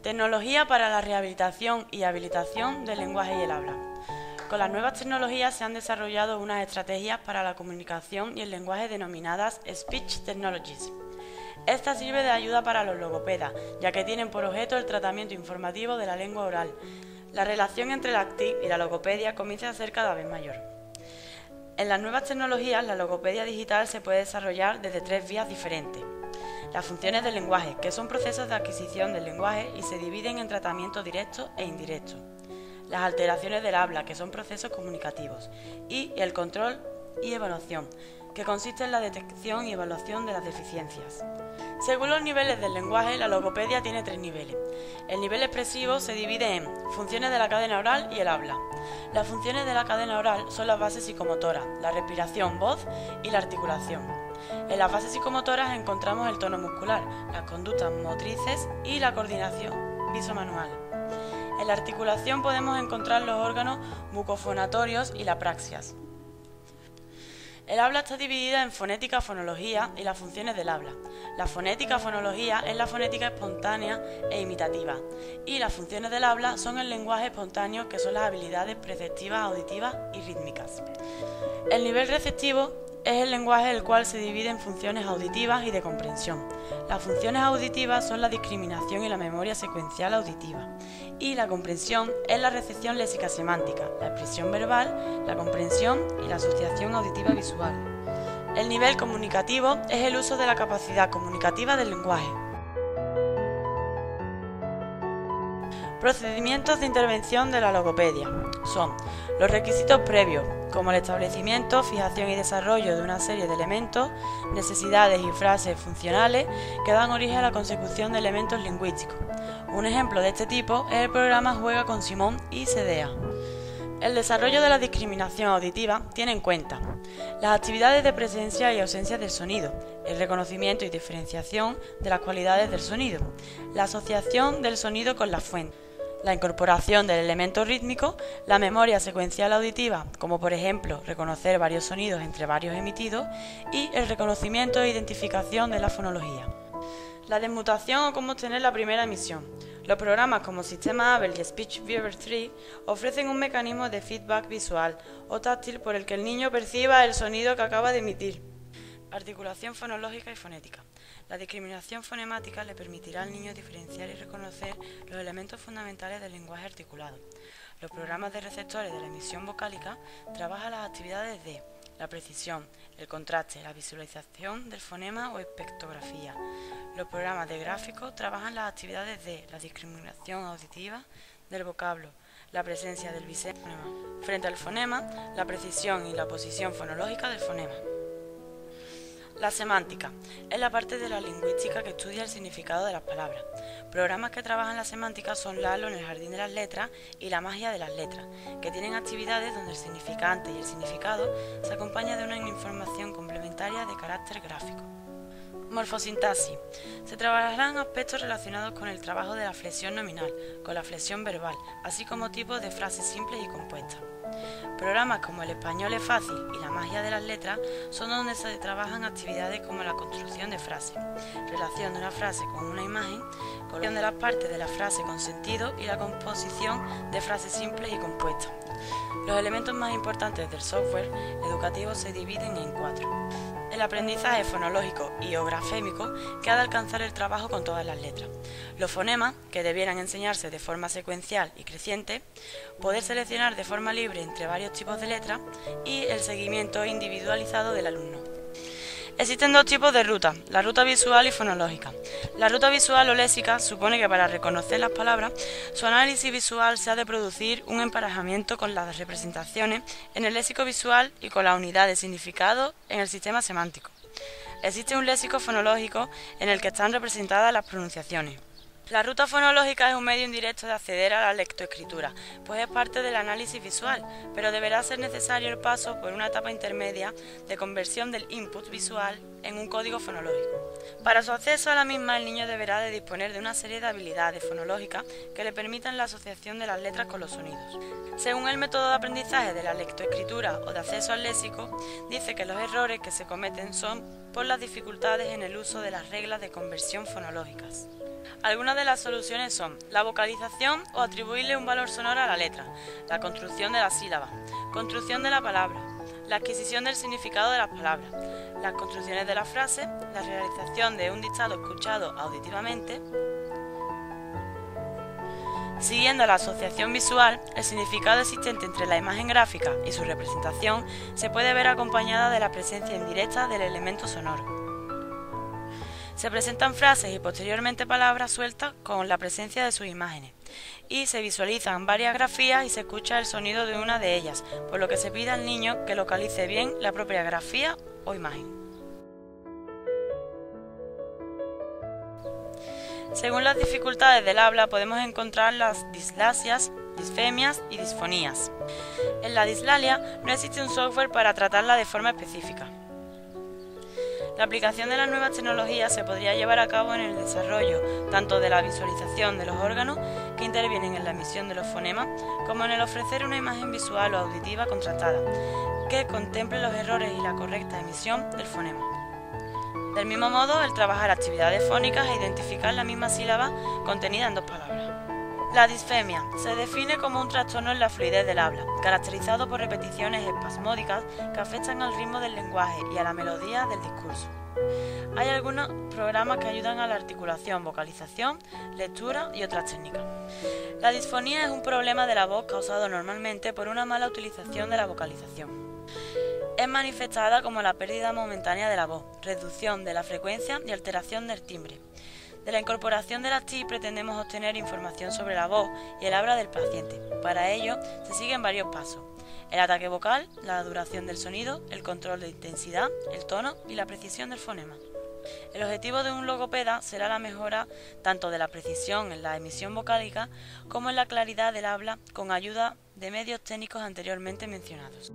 Tecnología para la rehabilitación y habilitación del lenguaje y el habla. Con las nuevas tecnologías se han desarrollado unas estrategias para la comunicación y el lenguaje denominadas Speech Technologies. Esta sirve de ayuda para los logopedas, ya que tienen por objeto el tratamiento informativo de la lengua oral. La relación entre la TIC y la logopedia comienza a ser cada vez mayor. En las nuevas tecnologías, la logopedia digital se puede desarrollar desde tres vías diferentes. Las funciones del lenguaje, que son procesos de adquisición del lenguaje y se dividen en tratamiento directo e indirecto. Las alteraciones del habla, que son procesos comunicativos. Y el control y evaluación, que consiste en la detección y evaluación de las deficiencias. Según los niveles del lenguaje, la logopedia tiene tres niveles. El nivel expresivo se divide en funciones de la cadena oral y el habla. Las funciones de la cadena oral son las bases psicomotoras, la respiración, voz y la articulación. En las bases psicomotoras encontramos el tono muscular, las conductas motrices y la coordinación visomanual. En la articulación podemos encontrar los órganos bucofonatorios y la praxias. El habla está dividida en fonética, fonología y las funciones del habla. La fonética, fonología es la fonética espontánea e imitativa, y las funciones del habla son el lenguaje espontáneo, que son las habilidades perceptivas, auditivas y rítmicas. El nivel receptivo es el lenguaje el cual se divide en funciones auditivas y de comprensión. Las funciones auditivas son la discriminación y la memoria secuencial auditiva, y la comprensión es la recepción léxica semántica, la expresión verbal, la comprensión y la asociación auditiva visual. El nivel comunicativo es el uso de la capacidad comunicativa del lenguaje. Procedimientos de intervención de la logopedia son los requisitos previos, como el establecimiento, fijación y desarrollo de una serie de elementos, necesidades y frases funcionales que dan origen a la consecución de elementos lingüísticos. Un ejemplo de este tipo es el programa Juega con Simón y Sedea. El desarrollo de la discriminación auditiva tiene en cuenta las actividades de presencia y ausencia del sonido, el reconocimiento y diferenciación de las cualidades del sonido, la asociación del sonido con la fuente, la incorporación del elemento rítmico, la memoria secuencial auditiva, como por ejemplo reconocer varios sonidos entre varios emitidos, y el reconocimiento e identificación de la fonología. La desmutación o cómo obtener la primera emisión. Los programas como Sistema Abel y SpeechViewer 3 ofrecen un mecanismo de feedback visual o táctil por el que el niño perciba el sonido que acaba de emitir. Articulación fonológica y fonética. La discriminación fonemática le permitirá al niño diferenciar y reconocer los elementos fundamentales del lenguaje articulado. Los programas de receptores de la emisión vocálica trabajan las actividades de la precisión, el contraste, la visualización del fonema o espectrografía. Los programas de gráfico trabajan las actividades de la discriminación auditiva del vocablo, la presencia del bisfonema frente al fonema, la precisión y la posición fonológica del fonema. La semántica es la parte de la lingüística que estudia el significado de las palabras. Programas que trabajan la semántica son Lalo en el Jardín de las Letras y La Magia de las Letras, que tienen actividades donde el significante y el significado se acompañan de una información complementaria de carácter gráfico. Morfosintaxis. Se trabajarán aspectos relacionados con el trabajo de la flexión nominal, con la flexión verbal, así como tipos de frases simples y compuestas. Programas como El Español es Fácil y La Magia de las Letras son donde se trabajan actividades como la construcción de frases, relación de una frase con una imagen, colocación de las partes de la frase con sentido y la composición de frases simples y compuestas. Los elementos más importantes del software educativo se dividen en 4. El aprendizaje fonológico y o grafémico, que ha de alcanzar el trabajo con todas las letras. Los fonemas, que debieran enseñarse de forma secuencial y creciente, poder seleccionar de forma libre entre varios tipos de letras y el seguimiento individualizado del alumno. Existen dos tipos de ruta, la ruta visual y fonológica. La ruta visual o léxica supone que para reconocer las palabras, su análisis visual se ha de producir un emparejamiento con las representaciones en el léxico visual y con la unidad de significado en el sistema semántico. Existe un léxico fonológico en el que están representadas las pronunciaciones. La ruta fonológica es un medio indirecto de acceder a la lectoescritura, pues es parte del análisis visual, pero deberá ser necesario el paso por una etapa intermedia de conversión del input visual en un código fonológico. Para su acceso a la misma, el niño deberá de disponer de una serie de habilidades fonológicas que le permitan la asociación de las letras con los sonidos. Según el método de aprendizaje de la lectoescritura o de acceso al léxico, dice que los errores que se cometen son por las dificultades en el uso de las reglas de conversión fonológicas. Algunas de las soluciones son la vocalización o atribuirle un valor sonoro a la letra, la construcción de las sílabas, construcción de la palabra, la adquisición del significado de las palabras, las construcciones de las frases, la realización de un dictado escuchado auditivamente. Siguiendo la asociación visual, el significado existente entre la imagen gráfica y su representación se puede ver acompañada de la presencia indirecta del elemento sonoro. Se presentan frases y posteriormente palabras sueltas con la presencia de sus imágenes, y se visualizan varias grafías y se escucha el sonido de una de ellas, por lo que se pide al niño que localice bien la propia grafía o imagen. Según las dificultades del habla podemos encontrar las dislasias, disfemias y disfonías. En la dislalia no existe un software para tratarla de forma específica. La aplicación de las nuevas tecnologías se podría llevar a cabo en el desarrollo tanto de la visualización de los órganos que intervienen en la emisión de los fonemas, como en el ofrecer una imagen visual o auditiva contrastada que contemple los errores y la correcta emisión del fonema. Del mismo modo, el trabajar actividades fónicas e identificar la misma sílaba contenida en dos palabras. La disfemia se define como un trastorno en la fluidez del habla, caracterizado por repeticiones espasmódicas que afectan al ritmo del lenguaje y a la melodía del discurso. Hay algunos programas que ayudan a la articulación, vocalización, lectura y otras técnicas. La disfonía es un problema de la voz causado normalmente por una mala utilización de la vocalización. Es manifestada como la pérdida momentánea de la voz, reducción de la frecuencia y alteración del timbre. De la incorporación de las TI pretendemos obtener información sobre la voz y el habla del paciente. Para ello se siguen varios pasos: el ataque vocal, la duración del sonido, el control de intensidad, el tono y la precisión del fonema. El objetivo de un logopeda será la mejora tanto de la precisión en la emisión vocálica como en la claridad del habla con ayuda de medios técnicos anteriormente mencionados.